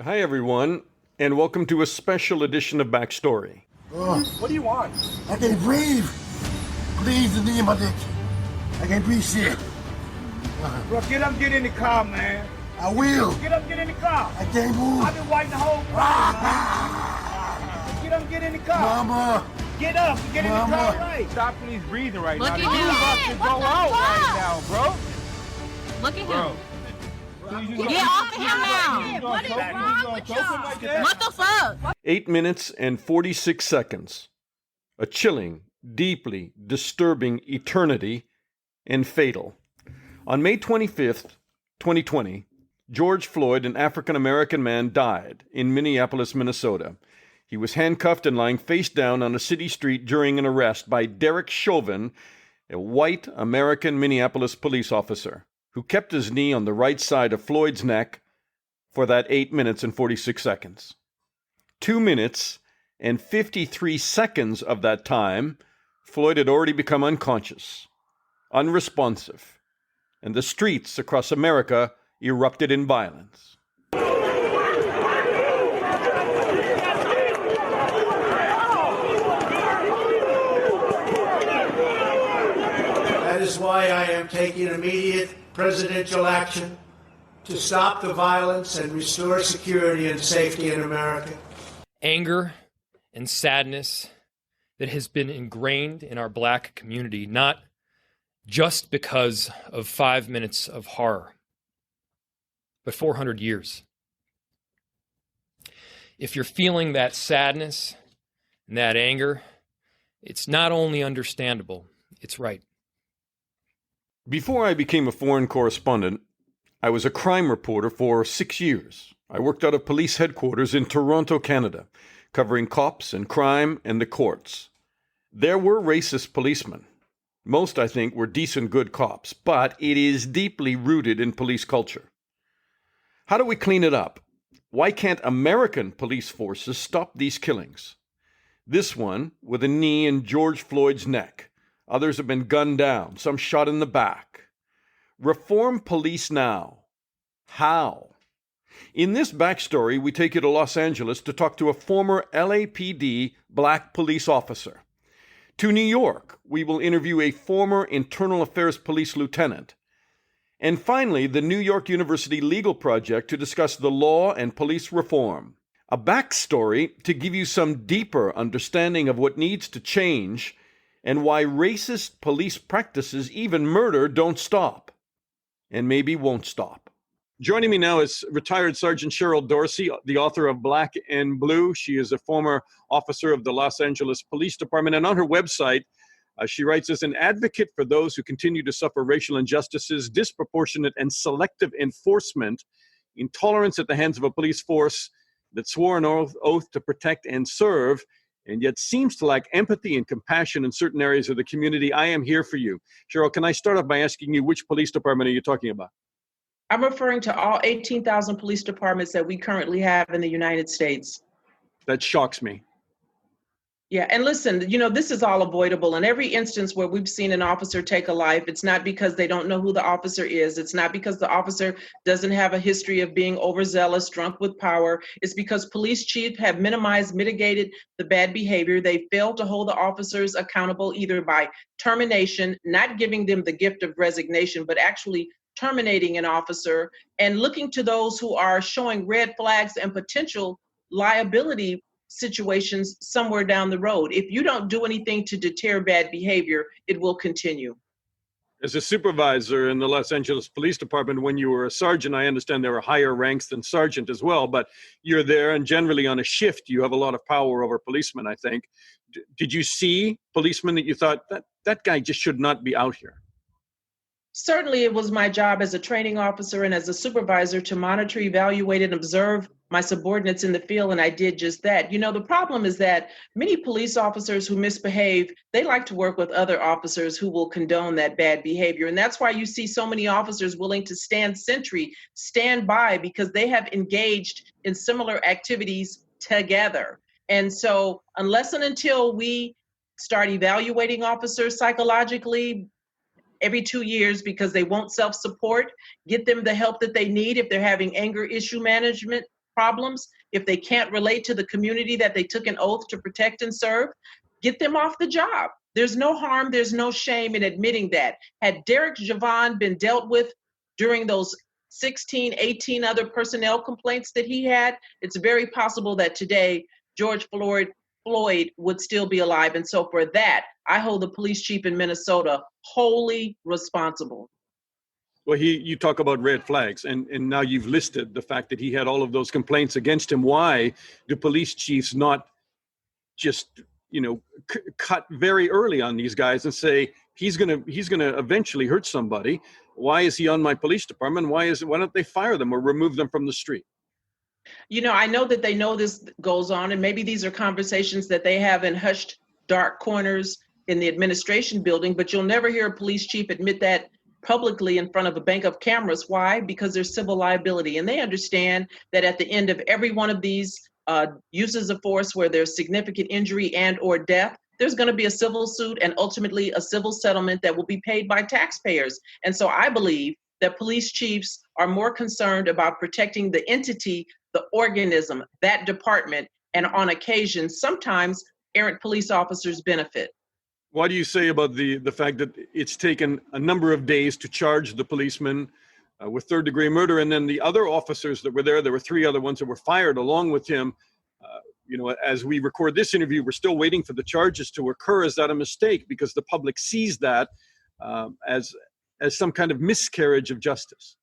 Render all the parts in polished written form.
Hi, everyone, and welcome to a special edition of Backstory. What do you want? I can't breathe. Please, the knee in my dick. I can't breathe shit. Bro, get up, get in the car, man. I will. Get up, get in the car. I can't move. I've been waiting the whole time, man. Get up, get in the car. Mama. Get up, get in the Mama. car right. Stop these breathing right Look now. at You him. about to What go the out fuck? right now, bro. Look at Bro. him. Get off of him now. What is wrong with y'all? What the fuck? 8 minutes and 46 seconds. A chilling, deeply disturbing eternity and fatal. On May 25th, 2020, George Floyd, an African-American man, died in Minneapolis, Minnesota. He was handcuffed and lying face down on a city street during an arrest by Derek Chauvin, a white American Minneapolis police officer, who kept his knee on the right side of Floyd's neck for that 8 minutes and 46 seconds. 2 minutes and 53 seconds of that time, Floyd had already become unconscious, unresponsive, and the streets across America erupted in violence. That is why I am taking immediate presidential action to stop the violence and restore security and safety in America. Anger and sadness that has been ingrained in our Black community, not just because of 5 minutes of horror, but 400 years. If you're feeling that sadness and that anger, it's not only understandable, it's right. Before I became a foreign correspondent, I was a crime reporter for 6 years. I worked out of police headquarters in Toronto, Canada, covering cops and crime and the courts. There were racist policemen. Most, I think, were decent, good cops, but it is deeply rooted in police culture. How do we clean it up? Why can't American police forces stop these killings? This one with a knee in George Floyd's neck. Others have been gunned down, some shot in the back. Reform police now. How? In this backstory, we take you to Los Angeles to talk to a former LAPD Black police officer. To New York, we will interview a former Internal Affairs Police lieutenant. And finally, the New York University Legal Project to discuss the law and police reform. A backstory to give you some deeper understanding of what needs to change and why racist police practices, even murder, don't stop, and maybe won't stop. Joining me now is retired Sergeant Cheryl Dorsey, the author of Black and Blue. She is a former officer of the Los Angeles Police Department, and on her website, she writes, as an advocate for those who continue to suffer racial injustices, disproportionate and selective enforcement, intolerance at the hands of a police force that swore an oath to protect and serve, and yet seems to lack empathy and compassion in certain areas of the community, I am here for you. Cheryl, can I start off by asking you, which police department are you talking about? I'm referring to all 18,000 police departments that we currently have in the United States. That shocks me. Yeah, and listen, this is all avoidable. In every instance where we've seen an officer take a life, it's not because they don't know who the officer is. It's not because the officer doesn't have a history of being overzealous, drunk with power. It's because police chiefs have minimized, mitigated the bad behavior. They failed to hold the officers accountable either by termination, not giving them the gift of resignation, but actually terminating an officer and looking to those who are showing red flags and potential liability situations somewhere down the road. If you don't do anything to deter bad behavior, it will continue. As a supervisor in the Los Angeles Police Department, when you were a sergeant, I understand there were higher ranks than sergeant as well, but you're there and generally on a shift, you have a lot of power over policemen, I think. Did you see policemen that you thought, that guy just should not be out here? Certainly, it was my job as a training officer and as a supervisor to monitor, evaluate, and observe my subordinates in the field, and I did just that. The problem is that many police officers who misbehave, they like to work with other officers who will condone that bad behavior, and that's why you see so many officers willing to stand sentry, stand by, because they have engaged in similar activities together. And so unless and until we start evaluating officers psychologically, every 2 years because they won't self-support, get them the help that they need if they're having anger issue management problems, if they can't relate to the community that they took an oath to protect and serve, get them off the job. There's no harm, there's no shame in admitting that. Had Derek Chauvin been dealt with during those 16, 18 other personnel complaints that he had, it's very possible that today George Floyd would still be alive. And so for that, I hold the police chief in Minnesota wholly responsible. Well, you talk about red flags, and now you've listed the fact that he had all of those complaints against him. Why do police chiefs not just, cut very early on these guys and say, he's gonna eventually hurt somebody? Why is he on my police department? Why don't they fire them or remove them from the street? I know that they know this goes on, and maybe these are conversations that they have in hushed, dark corners in the administration building, but you'll never hear a police chief admit that publicly in front of a bank of cameras. Why? Because there's civil liability, and they understand that at the end of every one of these uses of force where there's significant injury and or death, there's going to be a civil suit and ultimately a civil settlement that will be paid by taxpayers. And so I believe that police chiefs are more concerned about protecting the entity, the organism, that department, and on occasion, sometimes errant police officers benefit. What do you say about the fact that it's taken a number of days to charge the policeman with third-degree murder, and then the other officers that were there were 3 other ones that were fired along with him? As we record this interview, we're still waiting for the charges to occur. Is that a mistake? Because the public sees that as some kind of miscarriage of justice.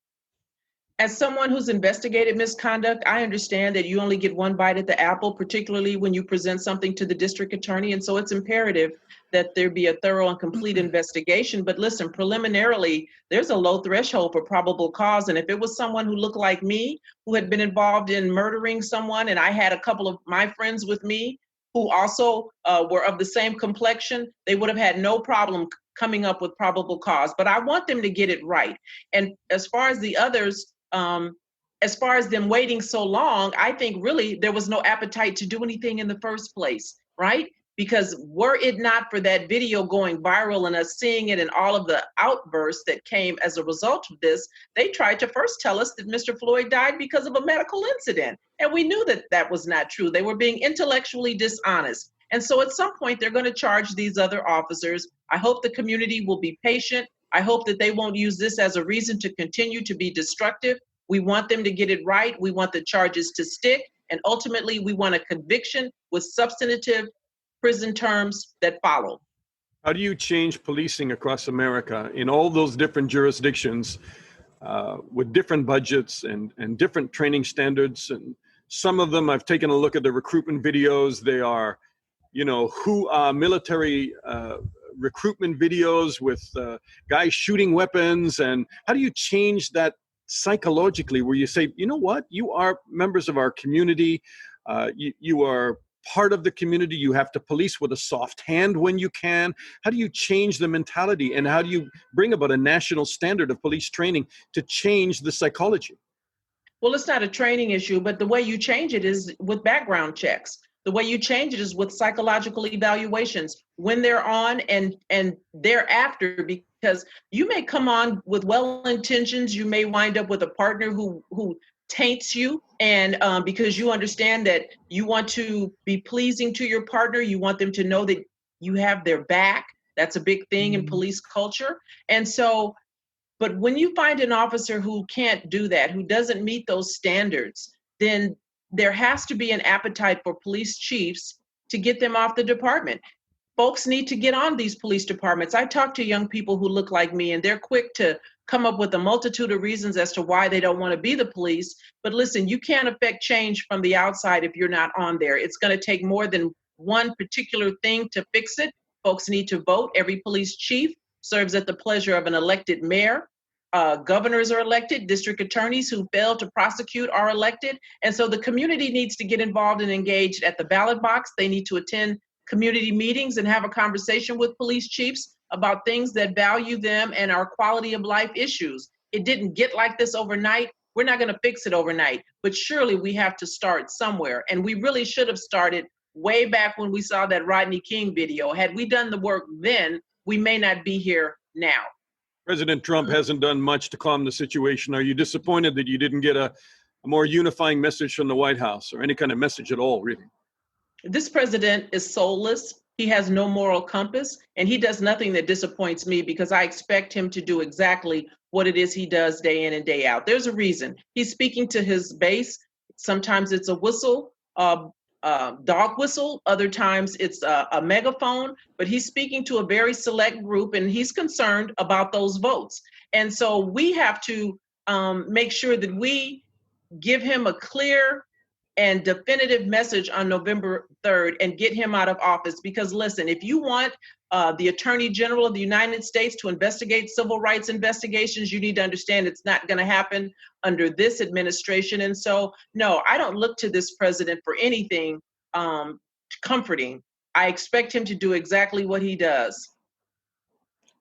As someone who's investigated misconduct, I understand that you only get one bite at the apple, particularly when you present something to the district attorney. And so it's imperative that there be a thorough and complete investigation. But listen, preliminarily, there's a low threshold for probable cause. And if it was someone who looked like me, who had been involved in murdering someone, and I had a couple of my friends with me who also were of the same complexion, they would have had no problem coming up with probable cause. But I want them to get it right. And as far as the others, as far as them waiting so long, I think really there was no appetite to do anything in the first place, right? Because were it not for that video going viral and us seeing it and all of the outbursts that came as a result of this, they tried to first tell us that Mr. Floyd died because of a medical incident. And we knew that that was not true. They were being intellectually dishonest. And so at some point, they're going to charge these other officers. I hope the community will be patient. I hope that they won't use this as a reason to continue to be destructive. We want them to get it right. We want the charges to stick. And ultimately, we want a conviction with substantive prison terms that follow. How do you change policing across America in all those different jurisdictions with different budgets and different training standards? And some of them, I've taken a look at the recruitment videos. They are, military recruitment videos with guys shooting weapons. And how do you change that psychologically, where you say, you know what, you are members of our community, you are part of the community, you have to police with a soft hand when you can? How do you change the mentality, and how do you bring about a national standard of police training to change the psychology? Well, it's not a training issue, but the way you change it is with background checks. The way you change it is with psychological evaluations when they're on and thereafter, because you may come on with well intentions, you may wind up with a partner who taints you, and because you understand that you want to be pleasing to your partner, you want them to know that you have their back. That's a big thing in police culture. And so, but when you find an officer who can't do that, who doesn't meet those standards, then there has to be an appetite for police chiefs to get them off the department. Folks need to get on these police departments. I talk to young people who look like me, and they're quick to come up with a multitude of reasons as to why they don't want to be the police. But listen, you can't affect change from the outside if you're not on there. It's going to take more than one particular thing to fix it. Folks need to vote. Every police chief serves at the pleasure of an elected mayor. Governors are elected. District attorneys who fail to prosecute are elected. And so the community needs to get involved and engaged at the ballot box. They need to attend community meetings and have a conversation with police chiefs about things that value them and our quality of life issues. It didn't get like this overnight. We're not going to fix it overnight, but surely we have to start somewhere. And we really should have started way back when we saw that Rodney King video. Had we done the work then, we may not be here now. President Trump hasn't done much to calm the situation. Are you disappointed that you didn't get a a more unifying message from the White House, or any kind of message at all, really? This president is soulless. He has no moral compass, and he does nothing that disappoints me because I expect him to do exactly what it is he does day in and day out. There's a reason. He's speaking to his base. Sometimes it's a whistle, dog whistle. Other times it's a megaphone, but he's speaking to a very select group, and he's concerned about those votes. And so we have to make sure that we give him a clear and definitive message on November 3rd and get him out of office. Because listen, if you want the Attorney General of the United States to investigate civil rights investigations, you need to understand it's not going to happen under this administration. And so, no, I don't look to this president for anything comforting. I expect him to do exactly what he does.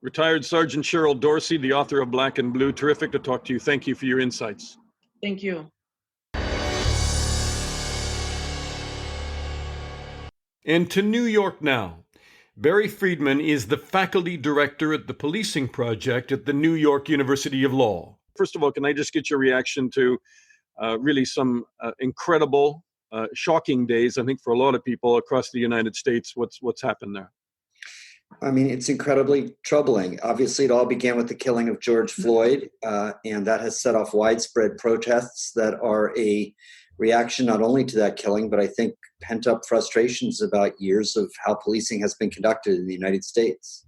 Retired Sergeant Cheryl Dorsey, the author of Black and Blue, terrific to talk to you. Thank you for your insights. Thank you. And to New York now. Barry Friedman is the faculty director at the Policing Project at the New York University of Law. First of all, can I just get your reaction to really some incredible, shocking days, I think, for a lot of people across the United States? What's happened there? I mean, it's incredibly troubling. Obviously, it all began with the killing of George Floyd, and that has set off widespread protests that are a reaction not only to that killing, but I think pent-up frustrations about years of how policing has been conducted in the United States.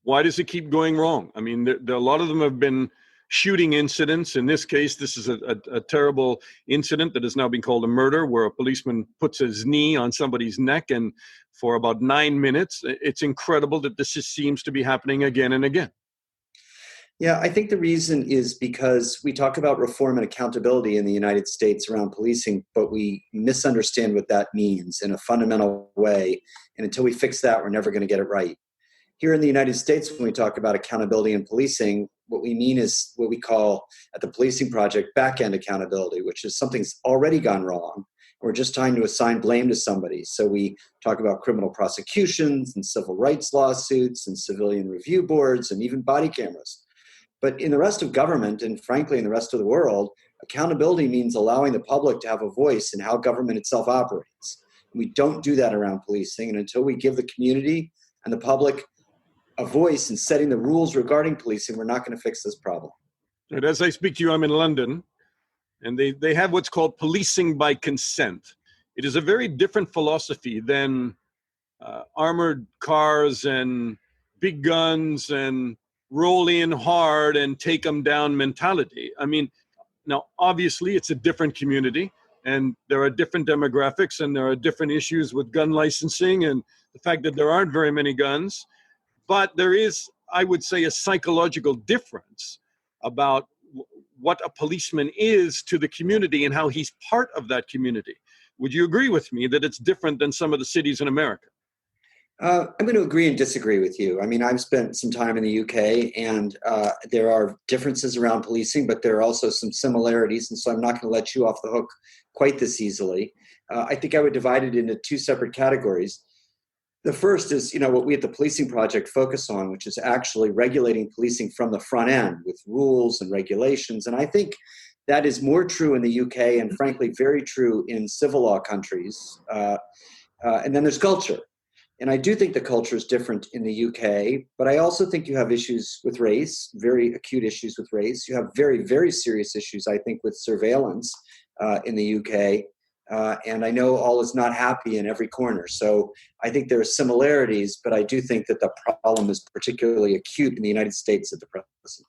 Why does it keep going wrong? I mean, a lot of them have been shooting incidents. In this case, this is a terrible incident that has now been called a murder, where a policeman puts his knee on somebody's neck, and for about 9 minutes. It's incredible that this just seems to be happening again and again. Yeah, I think the reason is because we talk about reform and accountability in the United States around policing, but we misunderstand what that means in a fundamental way. And until we fix that, we're never going to get it right. Here in the United States, when we talk about accountability in policing, what we mean is what we call at the Policing Project back-end accountability, which is something's already gone wrong. We're just trying to assign blame to somebody. So we talk about criminal prosecutions and civil rights lawsuits and civilian review boards and even body cameras. But in the rest of government, and frankly in the rest of the world, accountability means allowing the public to have a voice in how government itself operates. We don't do that around policing, and until we give the community and the public a voice in setting the rules regarding policing, we're not going to fix this problem. And as I speak to you, I'm in London, and they have what's called policing by consent. It is a very different philosophy than armored cars and big guns and roll in hard and take them down mentality. I mean, now, obviously, it's a different community, and there are different demographics, and there are different issues with gun licensing and the fact that there aren't very many guns. But there is, I would say, a psychological difference about what a policeman is to the community and how he's part of that community. Would you agree with me that it's different than some of the cities in America? I'm going to agree and disagree with you. I mean, I've spent some time in the UK, and there are differences around policing, but there are also some similarities, and so I'm not going to let you off the hook quite this easily. I think I would divide it into two separate categories. The first is, what we at the Policing Project focus on, which is actually regulating policing from the front end with rules and regulations. And I think that is more true in the UK and frankly, very true in civil law countries. And then there's culture. And I do think the culture is different in the UK, but I also think you have issues with race, very acute issues with race. You have very, very serious issues, I think, with surveillance in the UK. And I know all is not happy in every corner. So I think there are similarities, but I do think that the problem is particularly acute in the United States at the present.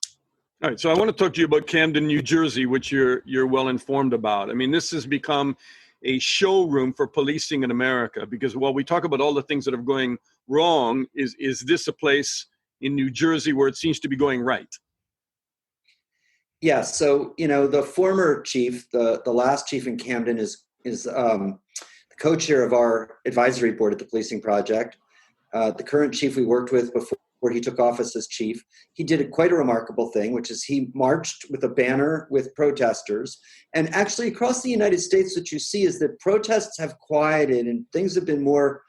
All right, so I want to talk to you about Camden, New Jersey, which you're well informed about. I mean, this has become a showroom for policing in America, because while we talk about all the things that are going wrong, is this a place in New Jersey where it seems to be going right? Yeah, so, the former chief, the last chief in Camden is the co-chair of our advisory board at the Policing Project. The current chief we worked with before he took office as chief, he did quite a remarkable thing, which is he marched with a banner with protesters. And actually across the United States, what you see is that protests have quieted and things have been more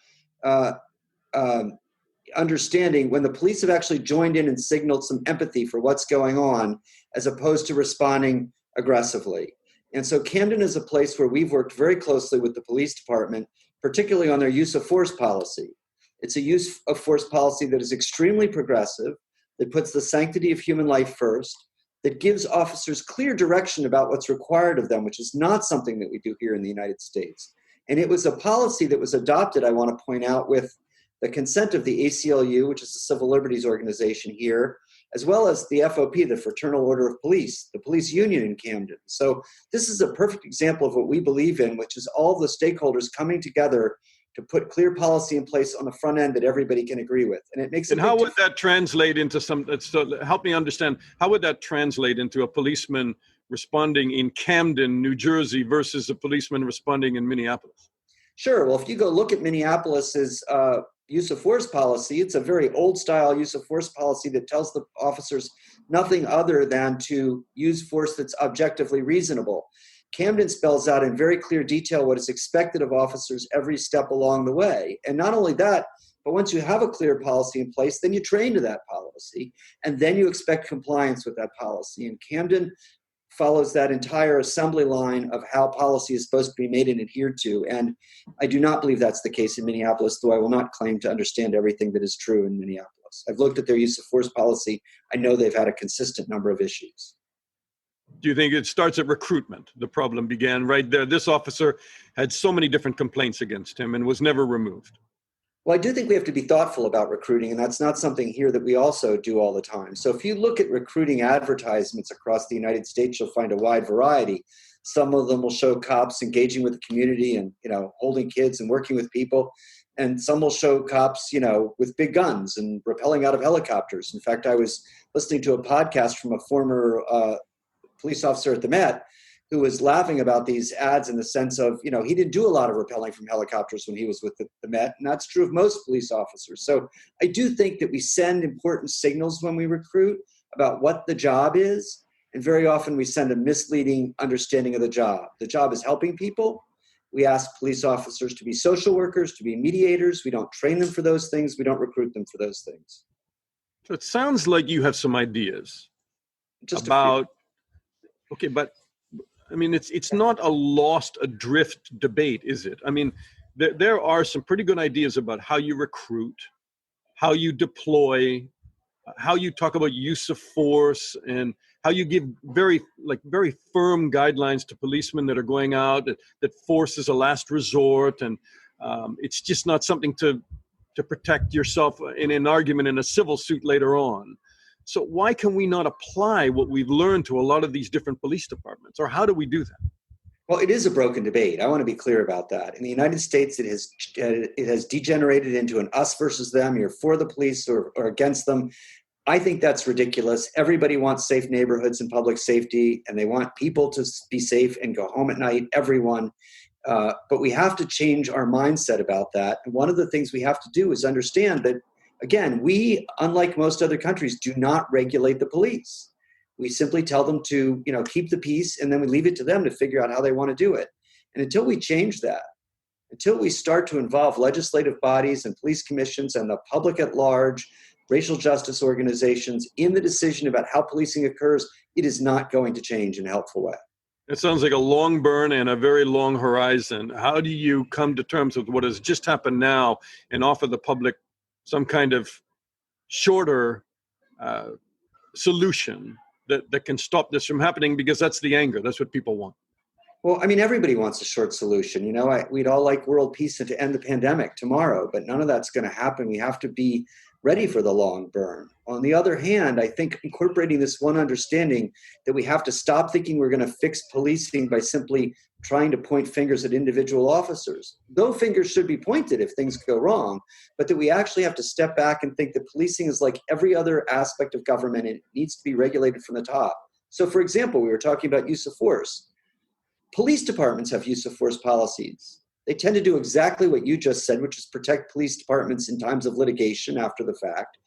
understanding when the police have actually joined in and signaled some empathy for what's going on, as opposed to responding aggressively. And so Camden is a place where we've worked very closely with the police department, particularly on their use of force policy. It's a use of force policy that is extremely progressive, that puts the sanctity of human life first, that gives officers clear direction about what's required of them, which is not something that we do here in the United States. And it was a policy that was adopted, I want to point out, with the consent of the ACLU, which is a civil liberties organization here, as well as the FOP, the Fraternal Order of Police, the police union in Camden. So this is a perfect example of what we believe in, which is all the stakeholders coming together to put clear policy in place on the front end that everybody can agree with. And it makes And how would that translate into help me understand, how would that translate into a policeman responding in Camden, New Jersey versus a policeman responding in Minneapolis? Sure. Well, if you go look at Minneapolis's use of force policy, it's a very old style use of force policy that tells the officers nothing other than to use force that's objectively reasonable. Camden spells out in very clear detail what is expected of officers every step along the way. And not only that, but once you have a clear policy in place, then you train to that policy, and then you expect compliance with that policy. And Camden follows that entire assembly line of how policy is supposed to be made and adhered to. And I do not believe that's the case in Minneapolis, though I will not claim to understand everything that is true in Minneapolis. I've looked at their use of force policy. I know they've had a consistent number of issues. Do you think it starts at recruitment? The problem began right there. This officer had so many different complaints against him and was never removed. Well, I do think we have to be thoughtful about recruiting, and that's not something here that we also do all the time. So if you look at recruiting advertisements across the United States, you'll find a wide variety. Some of them will show cops engaging with the community and, holding kids and working with people. And some will show cops, with big guns and rappelling out of helicopters. In fact, I was listening to a podcast from a former police officer at the Met who was laughing about these ads in the sense of, he didn't do a lot of rappelling from helicopters when he was with the Met, and that's true of most police officers. So I do think that we send important signals when we recruit about what the job is, and very often we send a misleading understanding of the job. The job is helping people. We ask police officers to be social workers, to be mediators. We don't train them for those things. We don't recruit them for those things. So it sounds like you have some ideas Just about, okay, but I mean, it's not a lost adrift debate, is it? I mean, there are some pretty good ideas about how you recruit, how you deploy, how you talk about use of force, and how you give very firm guidelines to policemen that are going out, that force is a last resort, and it's just not something to protect yourself in an argument in a civil suit later on. So why can we not apply what we've learned to a lot of these different police departments, or how do we do that? Well, it is a broken debate. I want to be clear about that. In the United States, it has degenerated into an us versus them. You're for the police or against them. I think that's ridiculous. Everybody wants safe neighborhoods and public safety, and they want people to be safe and go home at night, everyone. But we have to change our mindset about that. And one of the things we have to do is understand that, again, we, unlike most other countries, do not regulate the police. We simply tell them to, keep the peace, and then we leave it to them to figure out how they want to do it. And until we change that, until we start to involve legislative bodies and police commissions and the public at large, racial justice organizations in the decision about how policing occurs, it is not going to change in a helpful way. It sounds like a long burn and a very long horizon. How do you come to terms with what has just happened now and offer the public some kind of shorter solution that can stop this from happening? Because that's the anger. That's what people want. Well, I mean, everybody wants a short solution. We'd all like world peace and to end the pandemic tomorrow, but none of that's going to happen. We have to be ready for the long burn. On the other hand, I think incorporating this one understanding that we have to stop thinking we're going to fix policing by simply trying to point fingers at individual officers, though fingers should be pointed if things go wrong, but that we actually have to step back and think that policing is like every other aspect of government. It needs to be regulated from the top. So, for example, we were talking about use of force. Police departments have use of force policies. They tend to do exactly what you just said, which is protect police departments in times of litigation after the fact.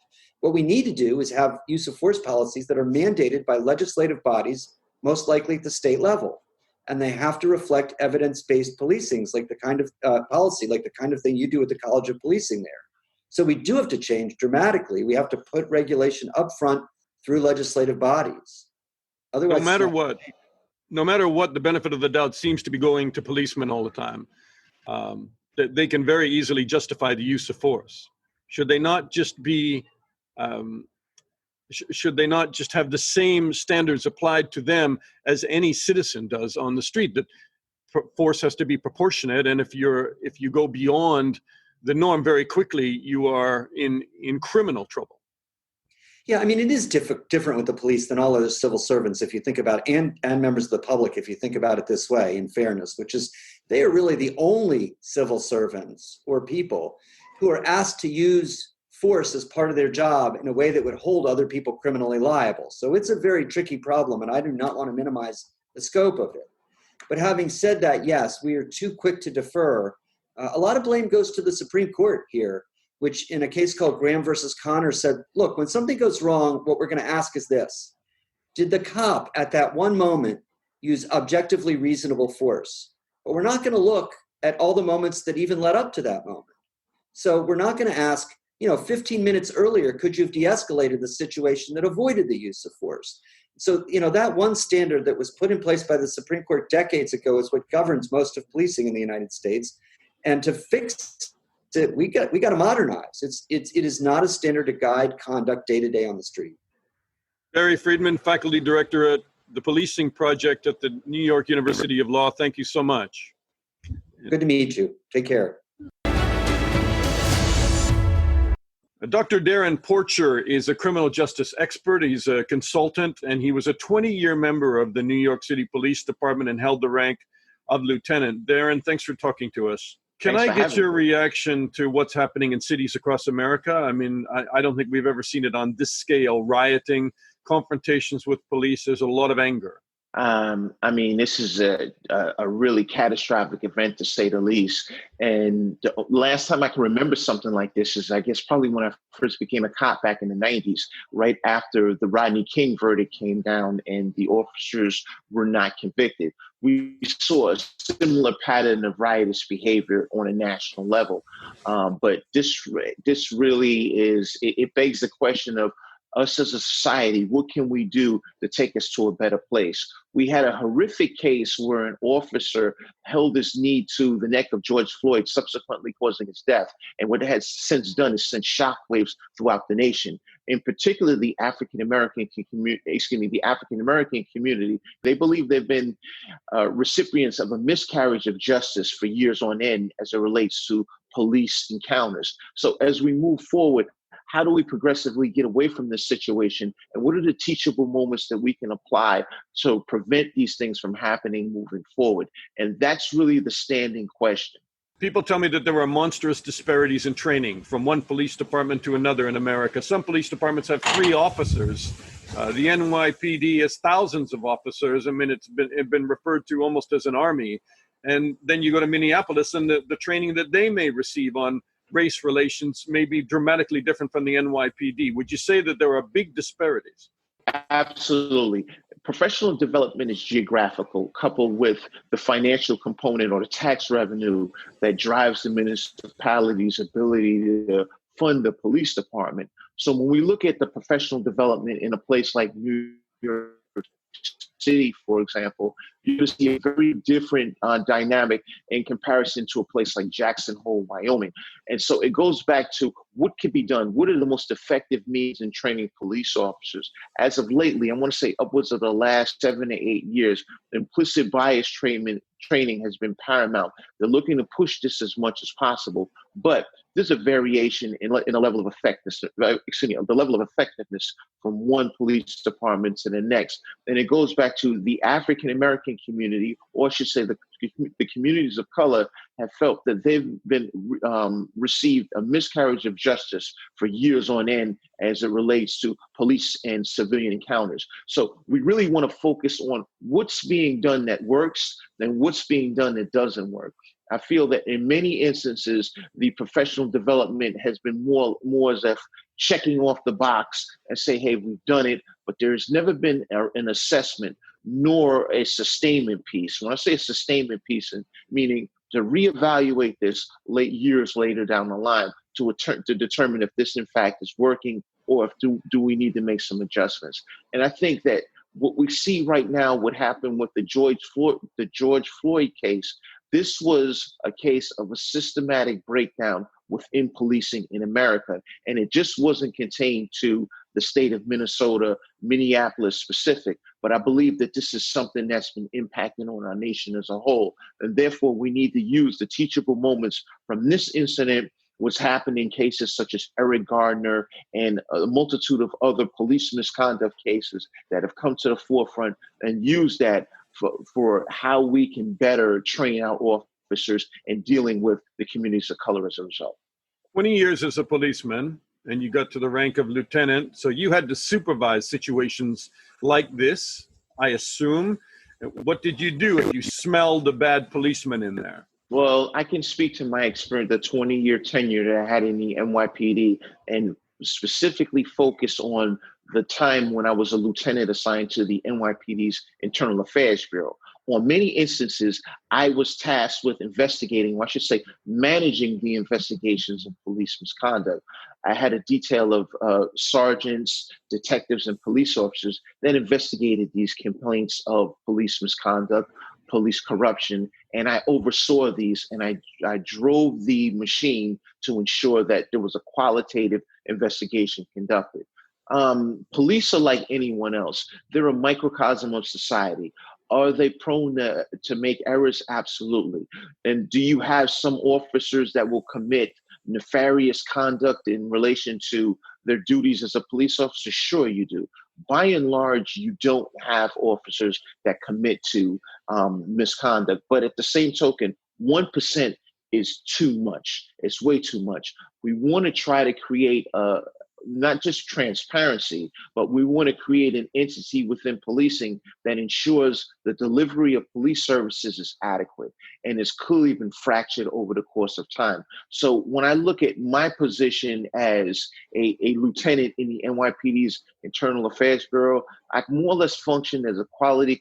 What we need to do is have use of force policies that are mandated by legislative bodies, most likely at the state level. And they have to reflect evidence-based policing, like the kind of policy, like the kind of thing you do at the College of Policing there. So we do have to change dramatically. We have to put regulation up front through legislative bodies. Otherwise, no matter what, the benefit of the doubt seems to be going to policemen all the time. They can very easily justify the use of force. Should they not just be, should they not just have the same standards applied to them as any citizen does on the street? That force has to be proportionate, and if you go beyond the norm very quickly, you are in criminal trouble. Yeah, I mean, it is different with the police than all other civil servants, if you think about it, and members of the public, if you think about it this way, in fairness, which is they are really the only civil servants or people who are asked to use force as part of their job in a way that would hold other people criminally liable. So it's a very tricky problem, and I do not want to minimize the scope of it. But having said that, yes, we are too quick to defer. A lot of blame goes to the Supreme Court here, which in a case called Graham versus Connor said, look, when something goes wrong, what we're going to ask is this: did the cop at that one moment use objectively reasonable force? But we're not going to look at all the moments that even led up to that moment. So we're not going to ask, 15 minutes earlier, could you have de-escalated the situation that avoided the use of force? So, that one standard that was put in place by the Supreme Court decades ago is what governs most of policing in the United States. And to fix it, we got to modernize. It is not a standard to guide conduct day to day on the street. Barry Friedman, faculty director at the Policing Project at the New York University of Law. Thank you so much. Good to meet you. Take care. Dr. Darren Porcher is a criminal justice expert. He's a consultant, and he was a 20-year member of the New York City Police Department and held the rank of lieutenant. Darren, thanks for talking to us. Can I get your reaction to what's happening in cities across America? I mean, I don't think we've ever seen it on this scale. Rioting, confrontations with police, there's a lot of anger. I mean, this is a really catastrophic event, to say the least. And the last time I can remember something like this is, I guess, probably when I first became a cop back in the 90s, right after the Rodney King verdict came down and the officers were not convicted. We saw a similar pattern of riotous behavior on a national level. But this really is, it begs the question of, us as a society, what can we do to take us to a better place? We had a horrific case where an officer held his knee to the neck of George Floyd, subsequently causing his death. And what it has since done is sent shockwaves throughout the nation. In particular, the African American community, they believe they've been recipients of a miscarriage of justice for years on end as it relates to police encounters. So as we move forward, how do we progressively get away from this situation? And what are the teachable moments that we can apply to prevent these things from happening moving forward? And that's really the standing question. People tell me that there are monstrous disparities in training from one police department to another in America. Some police departments have 3 officers. The NYPD has thousands of officers. I mean, it's been referred to almost as an army. And then you go to Minneapolis, and the training that they may receive on race relations may be dramatically different from the NYPD. Would you say that there are big disparities? Absolutely. Professional development is geographical, coupled with the financial component or the tax revenue that drives the municipality's ability to fund the police department. So when we look at the professional development in a place like New York City, for example, you see a very different dynamic in comparison to a place like Jackson Hole, Wyoming. And so it goes back to what can be done. What are the most effective means in training police officers? As of lately, I want to say upwards of the last 7 to 8 years, implicit bias training has been paramount. They're looking to push this as much as possible, but there's a variation in the level of effectiveness, the level of effectiveness from one police department to the next. And it goes back to the African American community, or I should say the communities of color, have felt that they've been received a miscarriage of justice for years on end as it relates to police and civilian encounters. So we really want to focus on what's being done that works and what's being done that doesn't work. I feel that in many instances, the professional development has been more as if checking off the box and say, hey, we've done it, but there's never been an assessment nor a sustainment piece. When I say a sustainment piece, meaning to reevaluate this years later down the line to determine if this in fact is working or if do we need to make some adjustments. And I think that what we see right now, what happened with the George Floyd case, this was a case of a systematic breakdown within policing in America. And it just wasn't contained to the state of Minnesota, Minneapolis specific. But I believe that this is something that's been impacting on our nation as a whole. And therefore, we need to use the teachable moments from this incident, what's happened in cases such as Eric Gardner and a multitude of other police misconduct cases that have come to the forefront, and use that for how we can better train our officers in dealing with the communities of color as a result. 20 years as a policeman, and you got to the rank of lieutenant, so you had to supervise situations like this, I assume. What did you do if you smelled a bad policeman in there? Well, I can speak to my experience, the 20-year tenure that I had in the NYPD, and specifically focus on the time when I was a lieutenant assigned to the NYPD's Internal Affairs Bureau. On many instances, I was tasked with investigating, or I should say, managing the investigations of police misconduct. I had a detail of sergeants, detectives, and police officers that investigated these complaints of police misconduct, police corruption, and I oversaw these, and I drove the machine to ensure that there was a qualitative investigation conducted. Police are like anyone else. They're a microcosm of society. Are they prone to make errors? Absolutely. And do you have some officers that will commit nefarious conduct in relation to their duties as a police officer? Sure, you do. By and large, you don't have officers that commit to misconduct. But at the same token, 1% is too much. It's way too much. We want to try to create not just transparency, but we want to create an entity within policing that ensures the delivery of police services is adequate and has clearly been fractured over the course of time. So when I look at my position as a lieutenant in the NYPD's Internal Affairs Bureau, I more or less function as a quality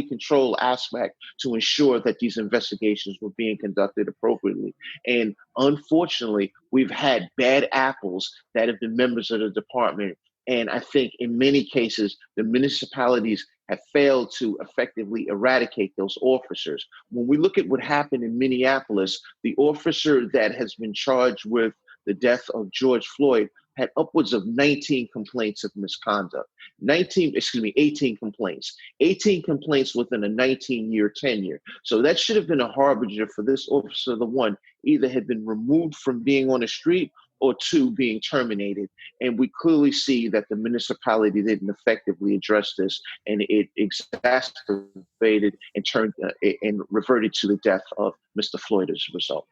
control aspect to ensure that these investigations were being conducted appropriately. And unfortunately, we've had bad apples that have been members of the department. And I think in many cases, the municipalities have failed to effectively eradicate those officers. When we look at what happened in Minneapolis, the officer that has been charged with the death of George Floyd had upwards of 19 complaints of misconduct. 18 complaints. 18 complaints within a 19-year tenure. So that should have been a harbinger for this officer, the one, either had been removed from being on the street or two, being terminated. And we clearly see that the municipality didn't effectively address this, and it exacerbated and turned and reverted to the death of Mr. Floyd as a result.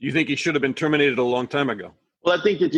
Do you think he should have been terminated a long time ago? Well, I think that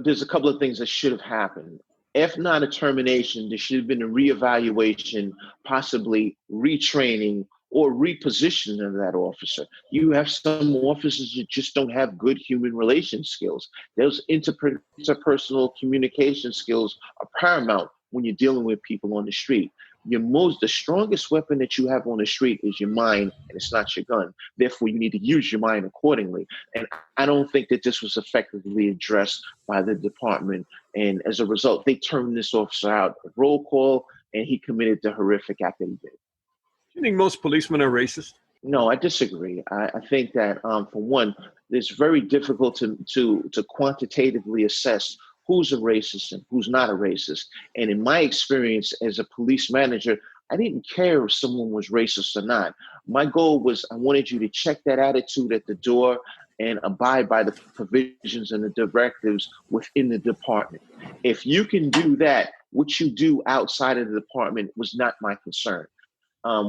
there's a couple of things that should have happened. If not a termination, there should have been a reevaluation, possibly retraining or repositioning of that officer. You have some officers that just don't have good human relations skills. Those interpersonal communication skills are paramount when you're dealing with people on the street. The strongest weapon that you have on the street is your mind, and it's not your gun. Therefore, you need to use your mind accordingly. And I don't think that this was effectively addressed by the department. And as a result, they turned this officer out at roll call, and he committed the horrific act that he did. Do you think most policemen are racist? No, I disagree. I think that, for one, it's very difficult to quantitatively assess who's a racist and who's not a racist. And in my experience as a police manager, I didn't care if someone was racist or not. My goal was I wanted you to check that attitude at the door and abide by the provisions and the directives within the department. If you can do that, what you do outside of the department was not my concern.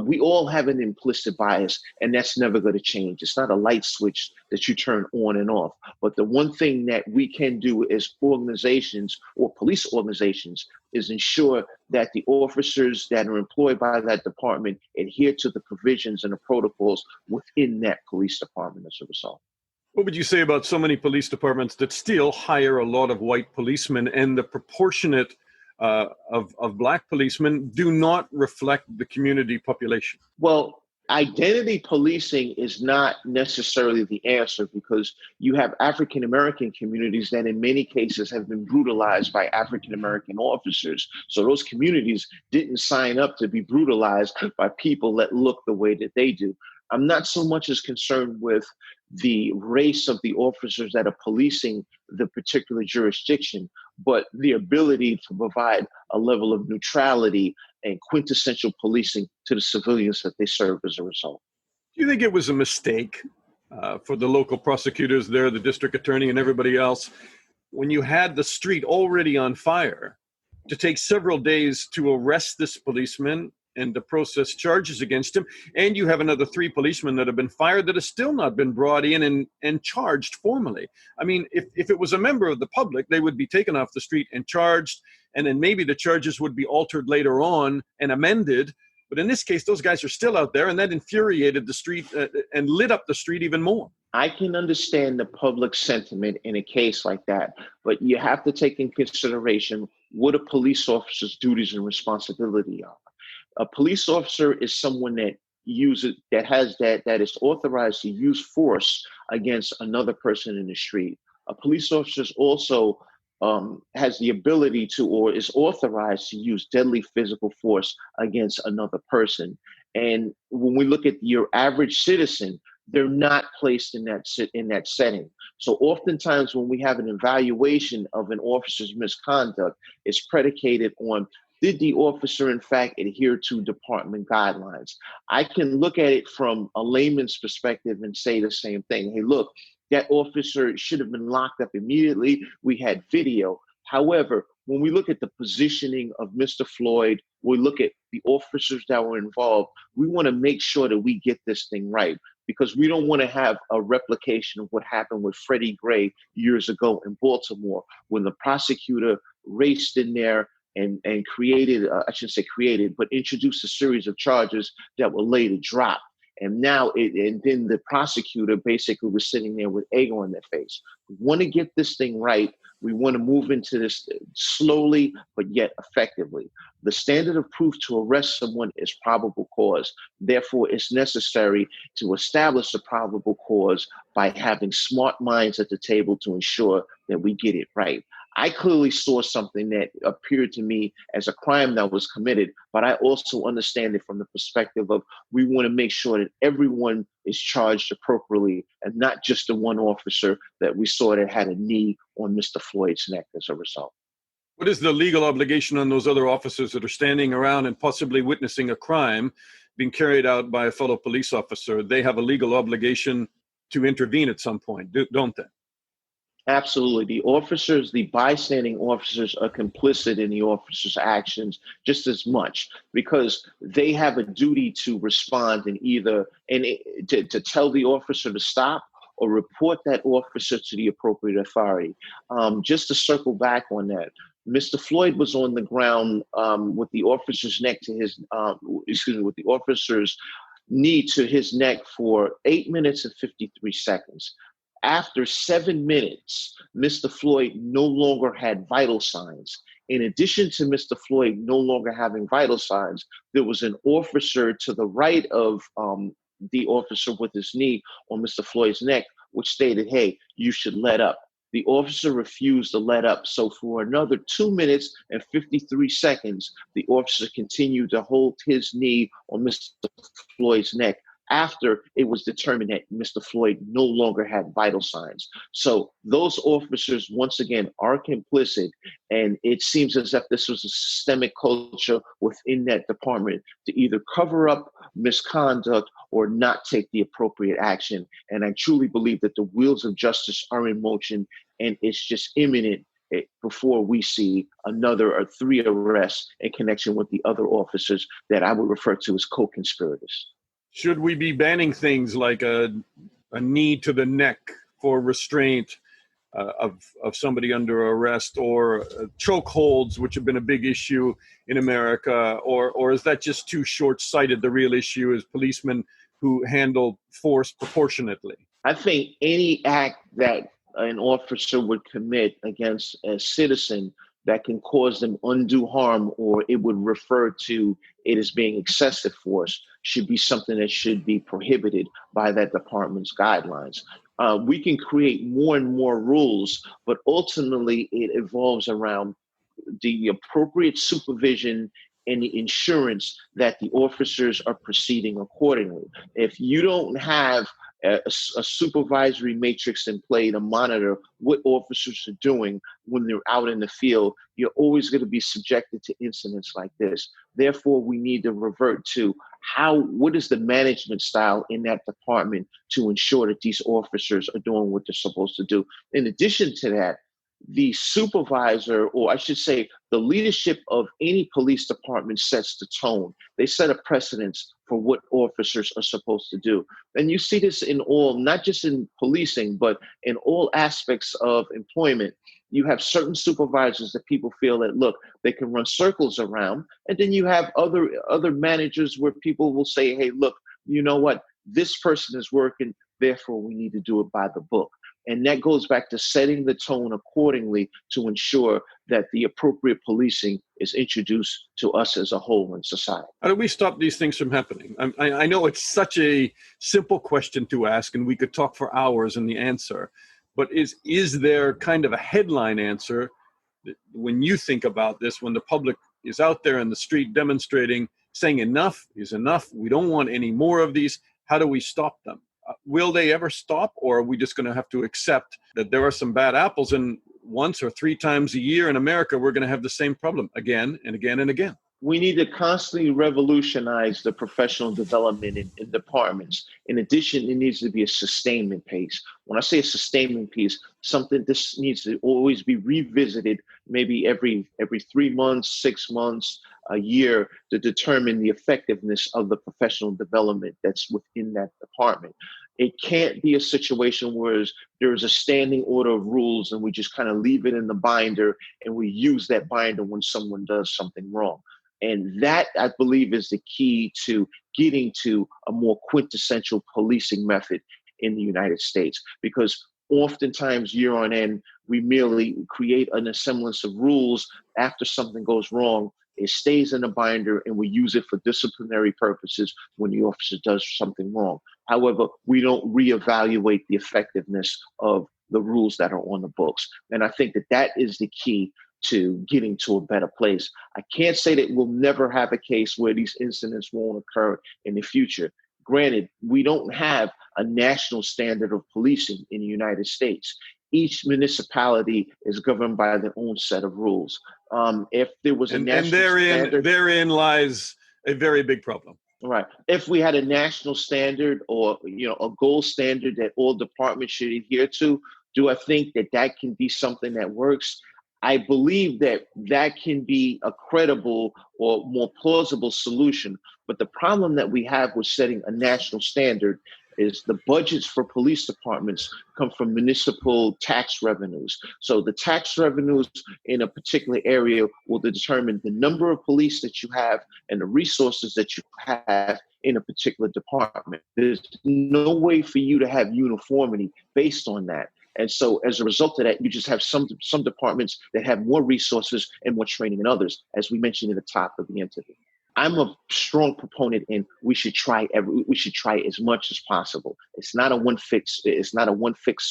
We all have an implicit bias, and that's never going to change. It's not a light switch that you turn on and off. But the one thing that we can do as organizations or police organizations is ensure that the officers that are employed by that department adhere to the provisions and the protocols within that police department as a result. What would you say about so many police departments that still hire a lot of white policemen, and the proportionate of black policemen do not reflect the community population? Well, Identity policing is not necessarily the answer, because you have African American communities that in many cases have been brutalized by African American officers. So those communities didn't sign up to be brutalized by people that look the way that they do. I'm not so much as concerned with the race of the officers that are policing the particular jurisdiction, but the ability to provide a level of neutrality and quintessential policing to the civilians that they serve as a result. Do you think it was a mistake for the local prosecutors there, the district attorney and everybody else, when you had the street already on fire, to take several days to arrest this policeman and to process charges against him? And you have another 3 policemen that have been fired that have still not been brought in and charged formally. I mean, if it was a member of the public, they would be taken off the street and charged, and then maybe the charges would be altered later on and amended. But in this case, those guys are still out there, and that infuriated the street and lit up the street even more. I can understand the public sentiment in a case like that, but you have to take in consideration what a police officer's duties and responsibility are. A police officer is someone that is authorized to use force against another person in the street. A police officer also has the ability to, or is authorized to, use deadly physical force against another person. And when we look at your average citizen, they're not placed in that setting. So oftentimes when we have an evaluation of an officer's misconduct, it's predicated on, did the officer, in fact, adhere to department guidelines? I can look at it from a layman's perspective and say the same thing. Hey, look, that officer should have been locked up immediately. We had video. However, when we look at the positioning of Mr. Floyd, we look at the officers that were involved, we want to make sure that we get this thing right, because we don't want to have a replication of what happened with Freddie Gray years ago in Baltimore, when the prosecutor raced in there and created, I shouldn't say created, but introduced a series of charges that were later dropped. And then the prosecutor basically was sitting there with egg on their face. We want to get this thing right. We want to move into this slowly, but yet effectively. The standard of proof to arrest someone is probable cause. Therefore, it's necessary to establish a probable cause by having smart minds at the table to ensure that we get it right. I clearly saw something that appeared to me as a crime that was committed, but I also understand it from the perspective of, we want to make sure that everyone is charged appropriately and not just the one officer that we saw that had a knee on Mr. Floyd's neck as a result. What is the legal obligation on those other officers that are standing around and possibly witnessing a crime being carried out by a fellow police officer? They have a legal obligation to intervene at some point, don't they? Absolutely. The officers, the bystanding officers, are complicit in the officers' actions just as much, because they have a duty to respond to tell the officer to stop or report that officer to the appropriate authority. Just to circle back on that, Mr. Floyd was on the ground with the officer's neck to his, with the officer's knee to his neck for 8 minutes and 53 seconds. After 7 minutes, Mr. Floyd no longer had vital signs. In addition to Mr. Floyd no longer having vital signs, there was an officer to the right of the officer with his knee on Mr. Floyd's neck, which stated, hey, you should let up. The officer refused to let up. So for another 2 minutes and 53 seconds, the officer continued to hold his knee on Mr. Floyd's neck, after it was determined that Mr. Floyd no longer had vital signs. So those officers, once again, are complicit, and it seems as if this was a systemic culture within that department to either cover up misconduct or not take the appropriate action. And I truly believe that the wheels of justice are in motion, and it's just imminent before we see another or 3 arrests in connection with the other officers that I would refer to as co-conspirators. Should we be banning things like a knee to the neck for restraint of somebody under arrest, or chokeholds, which have been a big issue in America, or is that just too short-sighted? The real issue is policemen who handle force proportionately. I think any act that an officer would commit against a citizen that can cause them undue harm, or it would refer to it as being excessive force, should be something that should be prohibited by that department's guidelines. We can create more and more rules, but ultimately it evolves around the appropriate supervision and the insurance that the officers are proceeding accordingly. If you don't have a supervisory matrix in play to monitor what officers are doing when they're out in the field, you're always going to be subjected to incidents like this. Therefore, we need to revert to what is the management style in that department to ensure that these officers are doing what they're supposed to do. In addition to that, the supervisor, or I should say, the leadership of any police department sets the tone. They set a precedence for what officers are supposed to do. And you see this in all, not just in policing, but in all aspects of employment. You have certain supervisors that people feel that, look, they can run circles around. And then you have other managers where people will say, hey, look, you know what? This person is working, therefore we need to do it by the book. And that goes back to setting the tone accordingly to ensure that the appropriate policing is introduced to us as a whole in society. How do we stop these things from happening? I know it's such a simple question to ask, and we could talk for hours in the answer. But is there kind of a headline answer that when you think about this, when the public is out there in the street demonstrating, saying enough is enough, we don't want any more of these, how do we stop them? Will they ever stop, or are we just going to have to accept that there are some bad apples, and once or three times a year in America, we're going to have the same problem again and again and again? We need to constantly revolutionize the professional development in departments. In addition, it needs to be a sustainment piece. When I say a sustainment piece, this needs to always be revisited, maybe every 3 months, 6 months, a year, to determine the effectiveness of the professional development that's within that department. It can't be a situation where there's a standing order of rules and we just kind of leave it in the binder and we use that binder when someone does something wrong. And that, I believe, is the key to getting to a more quintessential policing method in the United States. Because oftentimes, year on end, we merely create an semblance of rules. After something goes wrong, it stays in a binder and we use it for disciplinary purposes when the officer does something wrong. However, we don't reevaluate the effectiveness of the rules that are on the books. And I think that is the key to getting to a better place. I can't say that we'll never have a case where these incidents won't occur in the future. Granted, we don't have a national standard of policing in the United States. Each municipality is governed by their own set of rules. If there was a national standard, therein lies a very big problem. Right. If we had a national standard or a gold standard that all departments should adhere to, do I think that can be something that works? I believe that can be a credible or more plausible solution. But the problem that we have with setting a national standard is the budgets for police departments come from municipal tax revenues. So the tax revenues in a particular area will determine the number of police that you have and the resources that you have in a particular department. There's no way for you to have uniformity based on that. And so as a result of that, you just have some departments that have more resources and more training than others, as we mentioned at the top of the interview. I'm a strong proponent in we should try as much as possible. It's not a one fix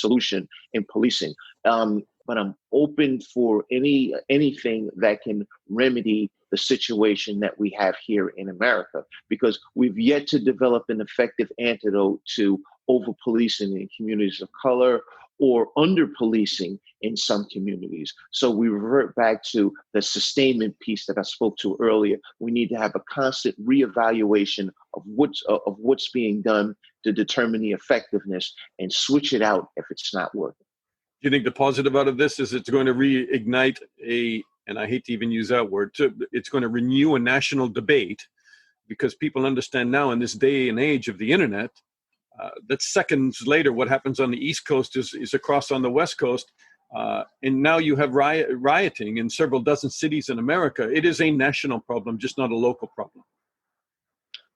solution in policing. But I'm open for anything that can remedy the situation that we have here in America, because we've yet to develop an effective antidote to over-policing in communities of color or under-policing in some communities. So we revert back to the sustainment piece that I spoke to earlier. We need to have a constant reevaluation of what's being done to determine the effectiveness and switch it out if it's not working. Do you think the positive out of this is it's going to reignite and I hate to even use that word, it's going to renew a national debate, because people understand now in this day and age of the internet, that seconds later, what happens on the East Coast is across on the West Coast. And now you have rioting in several dozen cities in America. It is a national problem, just not a local problem.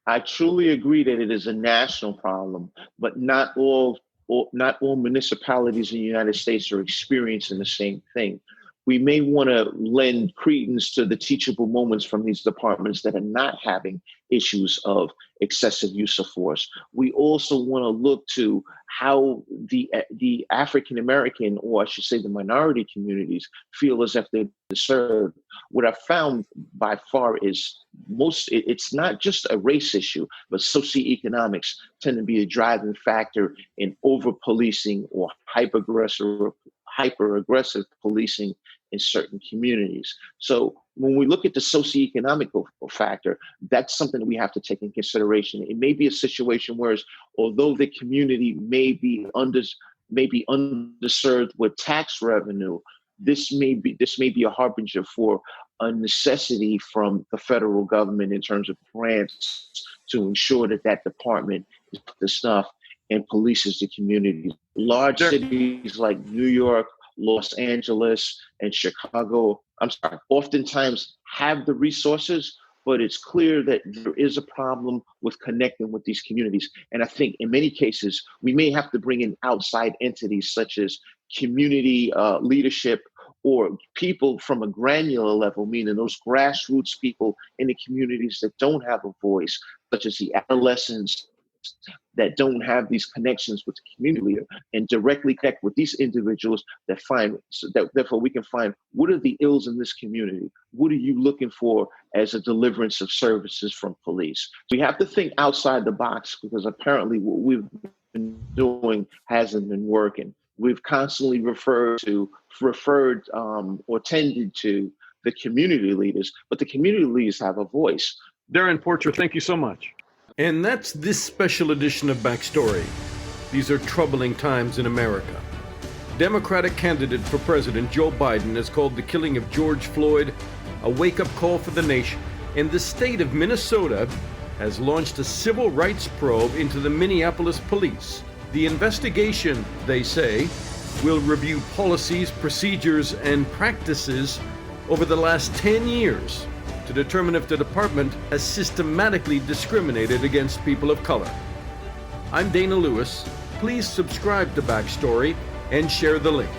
I truly agree that it is a national problem, but not all municipalities in the United States are experiencing the same thing. we may want to lend credence to the teachable moments from these departments that are not having issues of excessive use of force. We also want to look to how the African American, or I should say the minority communities, feel as if they're disturbed. What I've found by far is it's not just a race issue, but socioeconomics tend to be a driving factor in over-policing or hyper-aggressive policing in certain communities. So when we look at the socioeconomic factor, that's something that we have to take in consideration. It may be a situation where, although the community may be underserved with tax revenue, this may be a harbinger for a necessity from the federal government in terms of grants to ensure that that department is up to snuff and polices the community. Large cities like New York, Los Angeles, and Chicago, oftentimes have the resources, but it's clear that there is a problem with connecting with these communities. And I think in many cases, we may have to bring in outside entities such as community leadership or people from a granular level, meaning those grassroots people in the communities that don't have a voice, such as the adolescents that don't have these connections with the community leader, and directly connect with these individuals therefore we can find, what are the ills in this community? What are you looking for as a deliverance of services from police? We have to think outside the box, because apparently what we've been doing hasn't been working. We've constantly referred or tended to the community leaders, but the community leaders have a voice. Darren Porcher, thank you so much. And that's this special edition of Backstory. These are troubling times in America. Democratic candidate for president Joe Biden has called the killing of George Floyd a wake-up call for the nation. And the state of Minnesota has launched a civil rights probe into the Minneapolis police. The investigation, they say, will review policies, procedures, and practices over the last 10 years to determine if the department has systematically discriminated against people of color. I'm Dana Lewis. Please subscribe to Backstory and share the link.